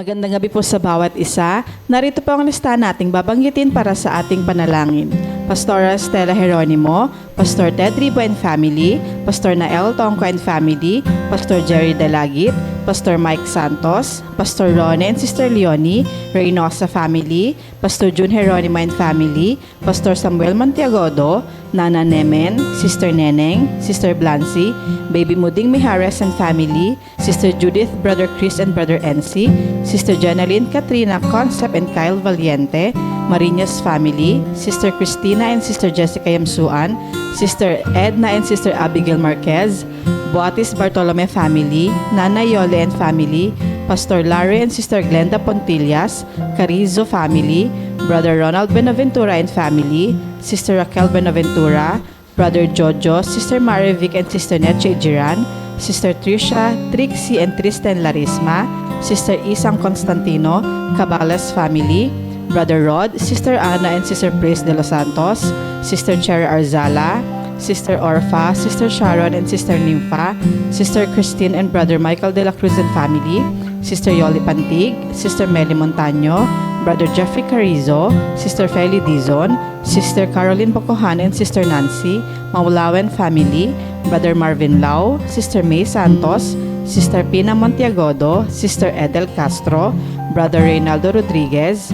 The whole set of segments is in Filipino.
Magandang gabi po sa bawat isa. Narito po ang listahan nating babanggitin para sa ating panalangin. Pastora Stella Jeronimo, Pastor Ted Ribo and Family, Pastor Nael Tongco and Family, Pastor Jerry Dalagit, Pastor Mike Santos, Pastor Ron and Sister Leonie, Reynosa Family, Pastor June Jeronimo and Family, Pastor Samuel Montiagodo, Nana Nemen, Sister Neneng, Sister Blancy, Baby Muding Mijares and Family, Sister Judith, Brother Chris and Brother NC, Sister Jenaline Katrina Concept and Kyle Valiente, Marinas Family, Sister Christina and Sister Jessica Yamsuan, Sister Edna and Sister Abigail Marquez, Boatis Bartolome Family, Nana Yole and Family, Pastor Larry and Sister Glenda Pontillas, Carizo Family, Brother Ronald Benaventura and Family, Sister Raquel Benaventura, Brother Jojo, Sister Marivic and Sister Neche Jiran, Sister Trisha, Trixie and Tristan Larisma, Sister Isang Constantino, Cabales Family, Brother Rod, Sister Ana and Sister Praise de los Santos, Sister Cherry Arzala, Sister Orfa, Sister Sharon and Sister Nympha, Sister Christine and Brother Michael de la Cruz and Family, Sister Yoli Pantig, Sister Meli Montaño, Brother Jeffrey Carrizo, Sister Feli Dizon, Sister Caroline Bocohan and Sister Nancy, Maulawen Family, Brother Marvin Lau, Sister May Santos, Sister Pina Montiagodo, Sister Edel Castro, Brother Reynaldo Rodriguez,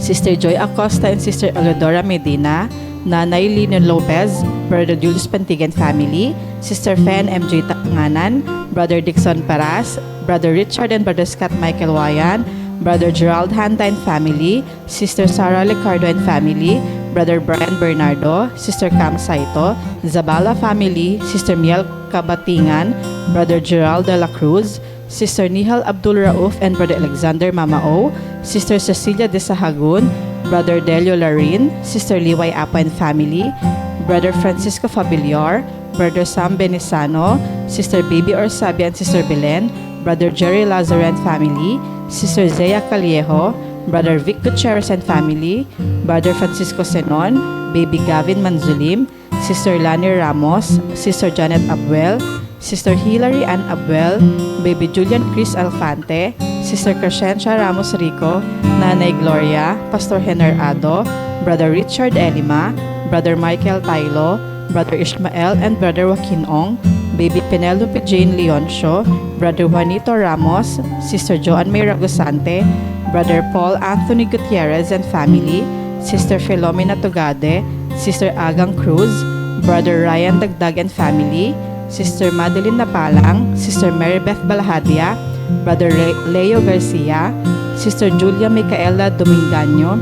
Sister Joy Acosta and Sister Eleodora Medina, Nanay Lino Lopez, Brother Julius Pantigan Family, Sister Fen MJ Tanganan, Brother Dixon Paras, Brother Richard and Brother Scott Michael Wayan, Brother Gerald Hanta and Family, Sister Sarah Licardo and Family, Brother Brian Bernardo, Sister Cam Saito, Zabala Family, Sister Miel Kabatingan, Brother Gerald de la Cruz, Sister Nihal Abdul Rauf and Brother Alexander Mamao, Sister Cecilia de Sahagun, Brother Delio Larin, Sister Liway Apo and Family, Brother Francisco Fabilior, Brother Sam Benisano, Sister Baby Orsabi and Sister Belen, Brother Jerry Lazaro and Family, Sister Zea Caliejo, Brother Vic Gutierrez and Family, Brother Francisco Senon, Baby Gavin Manzulim, Sister Lani Ramos, Sister Janet Abuel, Sister Hilary Ann Abuel, Baby Julian Chris Alfante, Sister Crescencia Ramos Rico, Nanay Gloria, Pastor Hener Ado, Brother Richard Elima, Brother Michael Tailo, Brother Ishmael and Brother Joaquin Ong, Baby Penelope Jane Leoncio, Brother Juanito Ramos, Sister Joan May Ragusante, Brother Paul Anthony Gutierrez and Family, Sister Filomena Tugade, Sister Agang Cruz, Brother Ryan Dagdag and Family, Sister Madeline Napalang, Sister Marybeth Balahadia, Brother Leo Garcia, Sister Julia Micaela Domingaño,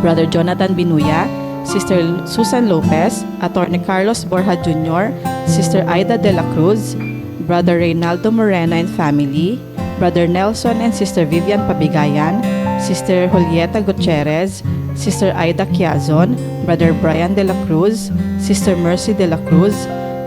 Brother Jonathan Binuya, Sister Susan Lopez, Attorney Carlos Borja Jr., Sister Aida de la Cruz, Brother Reynaldo Morena and Family, Brother Nelson and Sister Vivian Pabigayan, Sister Julieta Gutierrez, Sister Aida Quiazon, Brother Brian de la Cruz, Sister Mercy de la Cruz,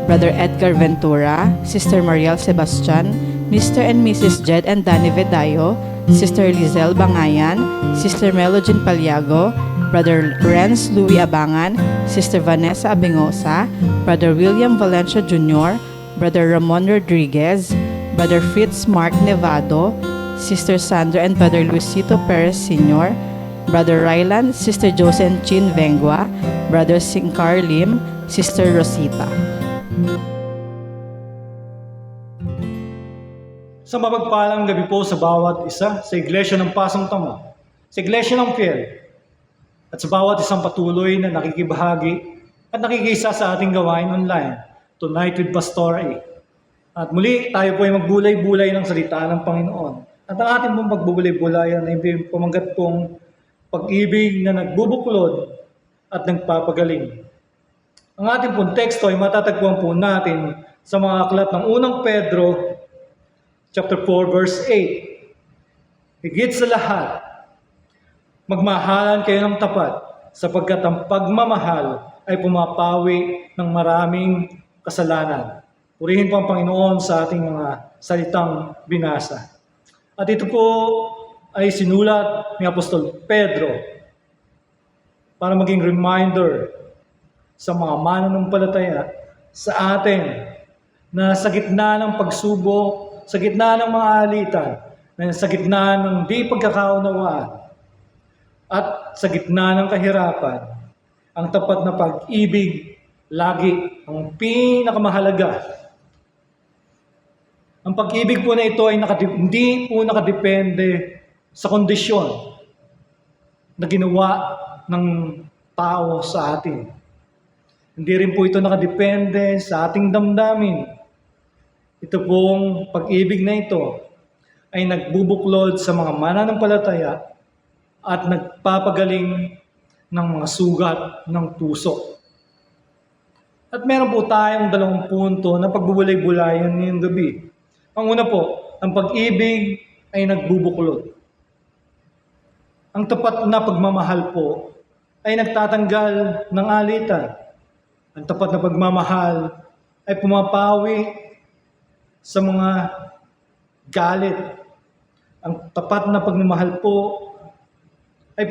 Brother Edgar Ventura, Sister Mariel Sebastian, Mr. and Mrs. Jed and Danny Vedayo, Sister Lizelle Bangayan, Sister Melogene Paliago, Brother Renz Louis Abangan, Sister Vanessa Abingosa, Brother William Valencia Jr., Brother Ramon Rodriguez, Brother Fritz Mark Nevado, Sister Sandra and Brother Luisito Perez Sr., Brother Rylan, Sister Josen Chin Vengua, Brother Singcar Lim, Sister Rosita. Sa mapagpalang gabi po sa bawat isa sa Iglesia ng Pasong Tamo, sa Iglesia ng Fiel, at sa bawat isang patuloy na nakikibahagi at nakikisa sa ating gawain online, Tonight with Pastor A. At muli, tayo po ay magbulay-bulay ng salita ng Panginoon. At ang ating pong pagbubulay-bulayan ay pamanggat pong pag-ibig na nagbubuklod at nagpapagaling. Ang ating pong teksto ay matatagpuan po natin sa mga aklat ng unang Pedro, chapter 4, verse 8. Higit sa lahat, magmahalan kayo ng tapat sapagkat ang pagmamahal ay pumapawi ng maraming kasalanan. Purihin po ang Panginoon sa ating mga salitang binasa. At ito po ay sinulat ni Apostol Pedro para maging reminder sa mga mananampalataya sa atin na sa gitna ng pagsubok, sa gitna ng mga alitan, na sa gitna ng di pagkakaunawaan at sa gitna ng kahirapan, ang tapat na pag-ibig lagi ang pinakamahalaga. Ang pag-ibig po na ito ay hindi po nakadepende sa kondisyon na ginawa ng tao sa atin. Hindi rin po ito nakadepende sa ating damdamin. Ito pong pag-ibig na ito ay nagbubuklod sa mga mananampalataya at nagpapagaling ng mga sugat ng puso. At meron po tayong 2 punto na pagbubulay-bulayan ngayong gabi. Ang una po, ang pag-ibig ay nagbubuklod. Ang tapat na pagmamahal po ay nagtatanggal ng alitan. Ang tapat na pagmamahal ay pumapawi sa mga galit. Ang tapat na pagmamahal po ay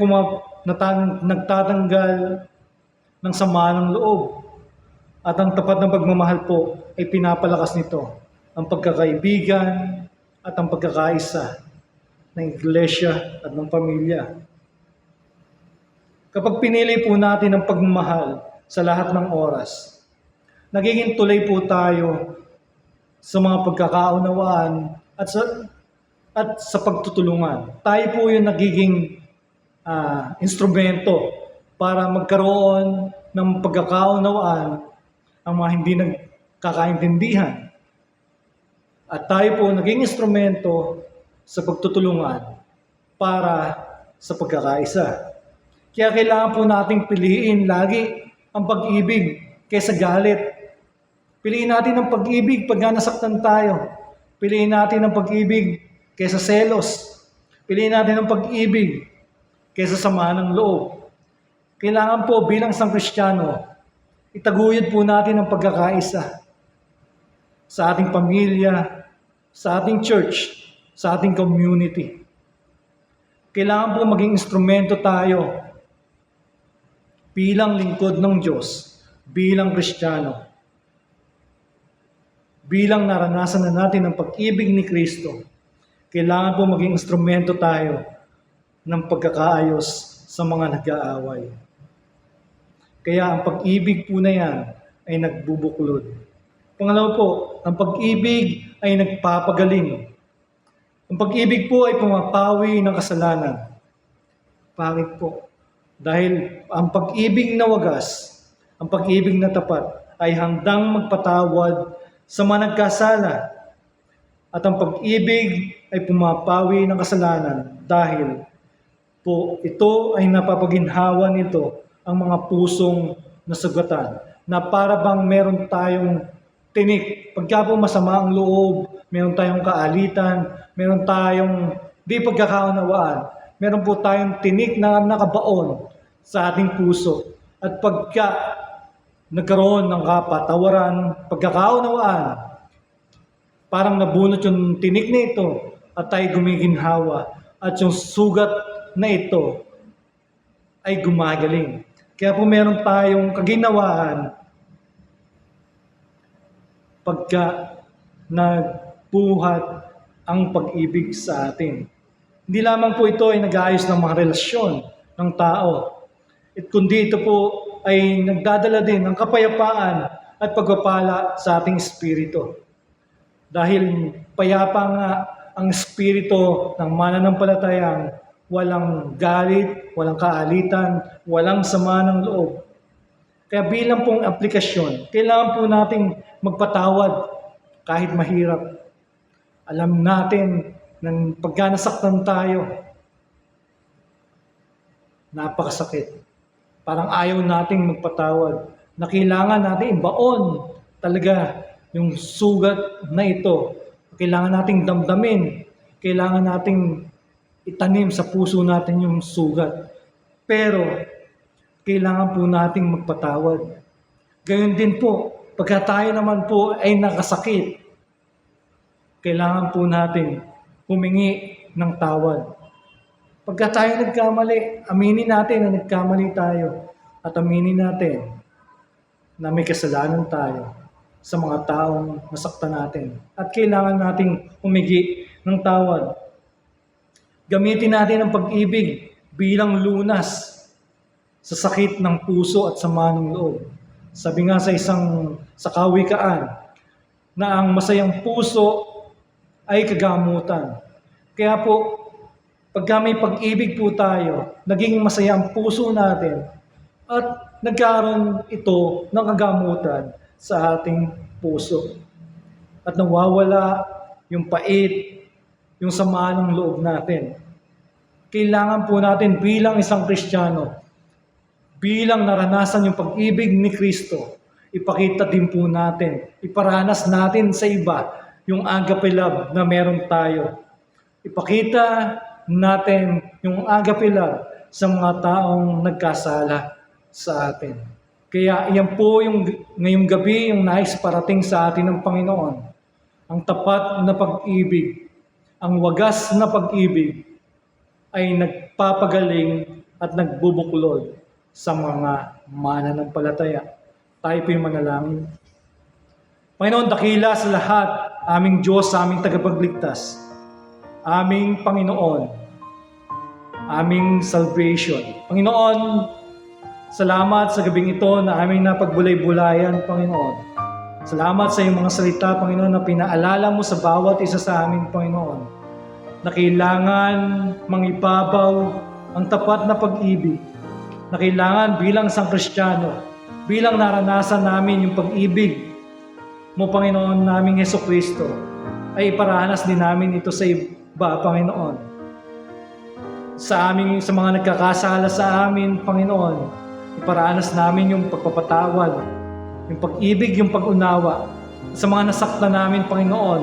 nagtatanggal ng sama ng loob. At ang tapat na pagmamahal po ay pinapalakas nito ang pagkakaibigan at ang pagkakaisa ng iglesia at ng pamilya. Kapag pinili po natin ang pagmamahal sa lahat ng oras, nagiging tuloy po tayo sa mga pagkakaunawaan at sa pagtutulungan. Tayo po yung nagiging instrumento para magkaroon ng pagkakaunawaan ang mga hindi nagkakaintindihan. At tayo po naging instrumento sa pagtutulungan para sa pagkakaisa. Kaya kailangan po nating piliin lagi ang pag-ibig kaysa galit. Piliin natin ang pag-ibig pag nasaktan tayo. Piliin natin ang pag-ibig kaysa selos. Piliin natin ang pag-ibig kaysa sama ng loob. Kailangan po bilang isang Kristiyano, itaguyod po natin ang pagkakaisa sa ating pamilya, sa ating church, sa ating community. Kailangan po maging instrumento tayo bilang lingkod ng Diyos, bilang Kristiyano. Bilang naranasan na natin ang pag-ibig ni Kristo, kailangan po maging instrumento tayo ng pagkakaayos sa mga nag-aaway. Kaya ang pag-ibig po na yan ay nagbubuklod. Pangalawa po, ang pag-ibig ay nagpapagaling. Ang pag-ibig po ay pumapawi ng kasalanan. Pangit po. Dahil ang pag-ibig na wagas, ang pag-ibig na tapat, ay handang magpatawad sa mga nagkasala. At ang pag-ibig ay pumapawi ng kasalanan dahil po ito ay napapaginhawa nito ang mga pusong nasugatan na para bang meron tayong tinik. Pagka po masama ang loob, meron tayong kaalitan, meron tayong di pagkakaunawaan, meron po tayong tinik na nakabaon sa ating puso. At pagka nagkaroon ng kapatawaran, pagkakaunawaan, parang nabunot yung tinik na ito at tayo gumiginhawa at yung sugat na ito ay gumagaling. Kaya po meron tayong kaginawaan pagka nagbuhat ang pag-ibig sa atin. Hindi lamang po ito ay nag-aayos ng mga relasyon ng tao. At kundi ito po ay nagdadala din ng kapayapaan at pagpapala sa ating espiritu. Dahil payapa nga ang espiritu ng mananampalatayang walang galit, walang kaalitan, walang sama ng loob. Kaya bilang pong aplikasyon, kailangan po nating magpatawad kahit mahirap. Alam natin na pagka nasaktan tayo, napakasakit. Parang ayaw nating magpatawad. Na kailangan natin ibaon talaga yung sugat na ito. Kailangan nating damdamin. Kailangan nating itanim sa puso natin yung sugat. Pero, kailangan po nating magpatawad. Gayon din po, pagka tayo naman po ay nakasakit, kailangan po natin humingi ng tawad. Pagka tayo nagkamali, aminin natin na nagkamali tayo at aminin natin na may kasalanan tayo sa mga taong nasaktan natin. At kailangan nating humingi ng tawad. Gamitin natin ang pag-ibig bilang lunas sa sakit ng puso at sama ng loob. Sabi nga sa kawikaan na ang masayang puso ay kagamutan. Kaya po, pagka may pag-ibig po tayo, naging masaya ang puso natin at nagkaroon ito ng kagamutan sa ating puso. At nawawala yung pait, yung sama ng loob natin. Kailangan po natin bilang isang Kristiyano, bilang naranasan yung pag-ibig ni Kristo, ipakita din po natin, iparanas natin sa iba yung agape love na meron tayo. Ipakita natin yung agape love sa mga taong nagkasala sa atin. Kaya iyan po yung ngayong gabi yung nais parating sa atin ng Panginoon. Ang tapat na pag-ibig, ang wagas na pag-ibig ay nagpapagaling at nagbubuklod sa mga mananampalataya. Tayo po yung manalangin. Panginoon, dakila sa lahat, aming Diyos, aming tagapagligtas, aming Panginoon, aming salvation. Panginoon, salamat sa gabing ito na aming napagbulay-bulayan, Panginoon. Salamat sa iyong mga salita, Panginoon, na pinaalala mo sa bawat isa sa amin, Panginoon, na kailangan mangibabaw ang tapat na pag-ibig, na kailangan bilang isang Kristiyano, bilang naranasan namin yung pag-ibig mo, Panginoon naming Jesucristo, ay iparanas din namin ito sa iba, Panginoon. Sa mga nagkakasala sa amin, Panginoon, iparanas namin yung pagpapatawad, yung pag-ibig, yung pag-unawa. Sa mga nasaktan namin, Panginoon,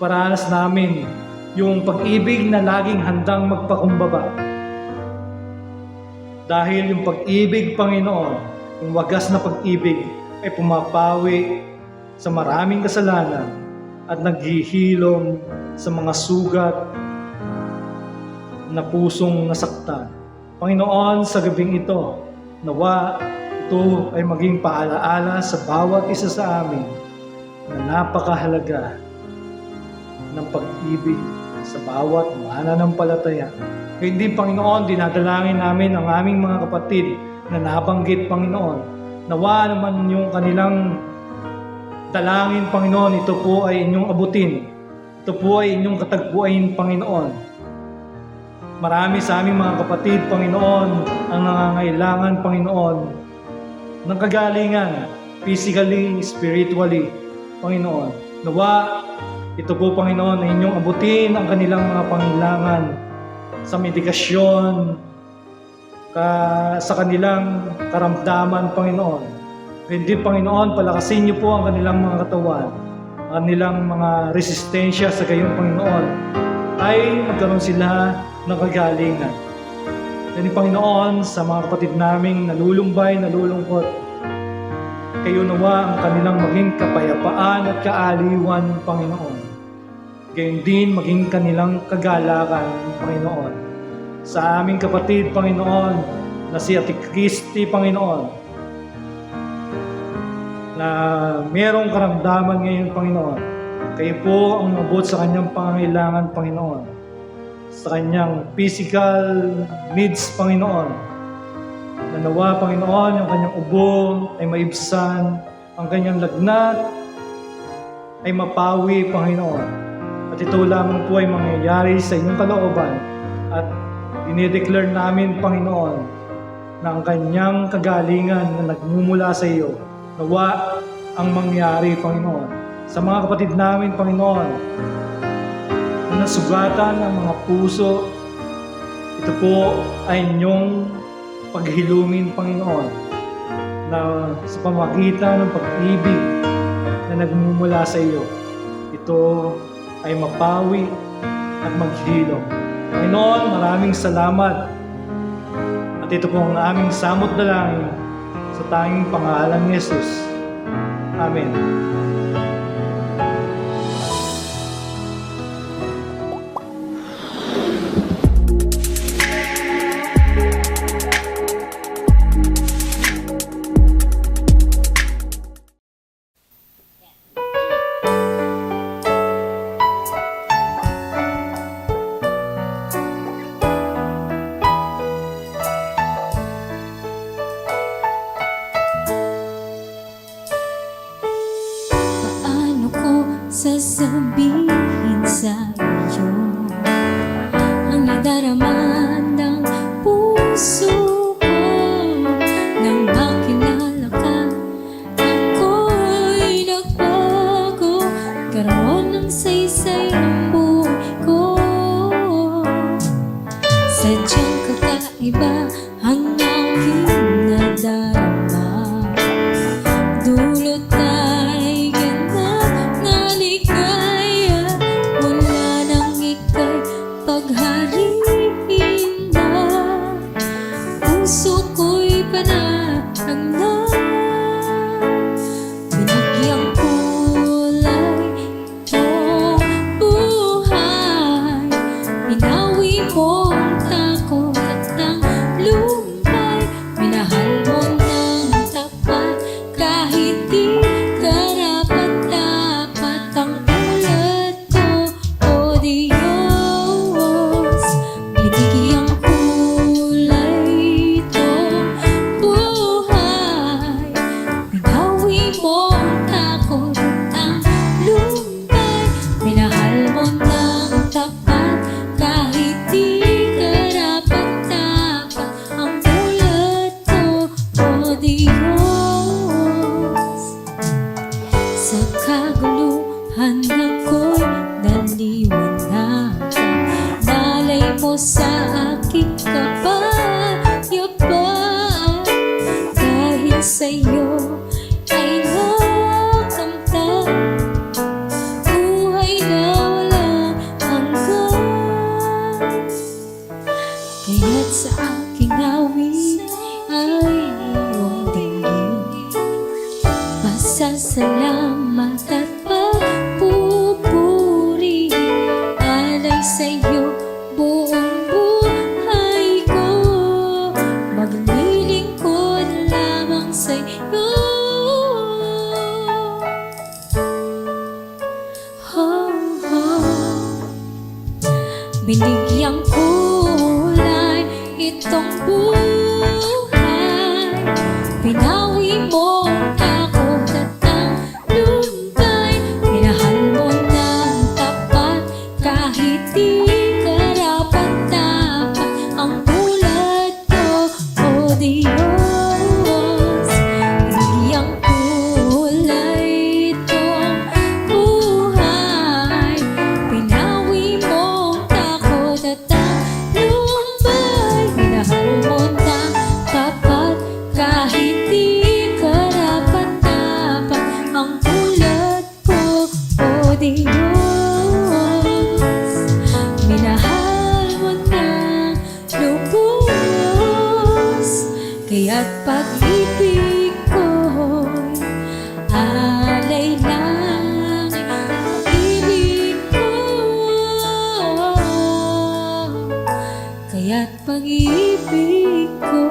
iparanas namin yung pag-ibig na laging handang magpakumbaba. Dahil yung pag-ibig, Panginoon, yung wagas na pag-ibig ay pumapawi sa maraming kasalanan at naghihilom sa mga sugat na pusong nasaktan. Panginoon, sa gabing ito, nawa ito ay maging paalaala sa bawat isa sa amin na napakahalaga ng pag-ibig sa bawat mananampalataya. Hindi, Panginoon, dinadalangin namin ang aming mga kapatid na nabanggit, Panginoon. Nawa naman yung kanilang dalangin, Panginoon, ito po ay inyong abutin. Ito po ay inyong katagpuin, Panginoon. Marami sa aming mga kapatid, Panginoon, ang nangangailangan, Panginoon, ng kagalingan, physically, spiritually, Panginoon. Nawa, ito po, Panginoon, na inyong abutin ang kanilang mga pangailangan sa medikasyon, sa kanilang karamdaman, Panginoon. Hindi, Panginoon, palakasin niyo po ang kanilang mga katawan, ang kanilang mga resistensya sa gayong, Panginoon, ay magkaroon sila ng kagalingan. Hindi, Panginoon, sa mga kapatid naming nalulumbay, nalulungkot, kayo nawa ang kanilang maging kapayapaan at kaaliwan, Panginoon. Gayon din maging kanilang kagalakan, Panginoon. Sa aming kapatid, Panginoon, na si Ate Christy, Panginoon, na merong karamdaman ngayon, Panginoon. Kayo po ang mabot sa kanyang pangangailangan, Panginoon. Sa kanyang physical needs, Panginoon. Na nawa, Panginoon, yung kanyang ubo ay maibsan, ang kanyang lagnat ay mapawi, Panginoon. At ito lamang po ay mangyayari sa inyong kalooban at dinideclare namin, Panginoon, na ang kanyang kagalingan na nagmumula sa iyo, nawa ang mangyari, Panginoon. Sa mga kapatid namin, Panginoon, na nasugatan ang mga puso, ito po ay inyong paghilumin, Panginoon, na sa pamagitan ng pag-ibig na nagmumula sa iyo, ito ay mapawi at maghilom. Panginoon, maraming salamat. At ito po ang aming samot dalangin sa tanging pangalan ni Jesus. Amen. sabihin sa iyo ang nadarama ng puso ko. Nang makilala ka, ako'y nagbago, karoon ng saysay ng buhay ko. Sadyang kakaiba ang aking nadarama, dulot ay ganap na ligaya, mula nang ika'y paghariin na. Puso ko'y panatag na, binigyang kulay itong buhay. Binawi mo ang takot at ang lumbay, minahal mo ng tapat kahit di karapat-dapat. Ang ulat ko, o Diyos, binigyang kulay itong buhay. Binawi mo ang takot at ang lumbay, minahal mo ng tapat kahit di karapat-dapat. Ang ulat ko, o Diyos, sa kaguluhan ako'y naliwanagan. Nalay mo sa aking kapayapaan, dahil sa'yo ay nakamtan buhay na walang hanggan. Kaya't sa aking awit ay iyong dinggin pasasalamat at papupuri. Alay sa'yo buong buhay ko, maglilingkod lamang sa'yo. Oh, oh. Binigyang kulay itong buhay, binawi mo ang takot at ang lumbay, minahal mo ng tapat kahit di karapat-dapat. Ang ulat ko, o Diyos, binigyang kulay itong buhay. Binawi mo ang takot at ang lumbay, minahal mo ng tapat kahit di karapat-dapat. Ang ulat ko, o Diyos, minahal mo ng lubos. Kaya't pag-ibig ko'y alay lang, pag-ibig ko. Kaya't pag-ibig ko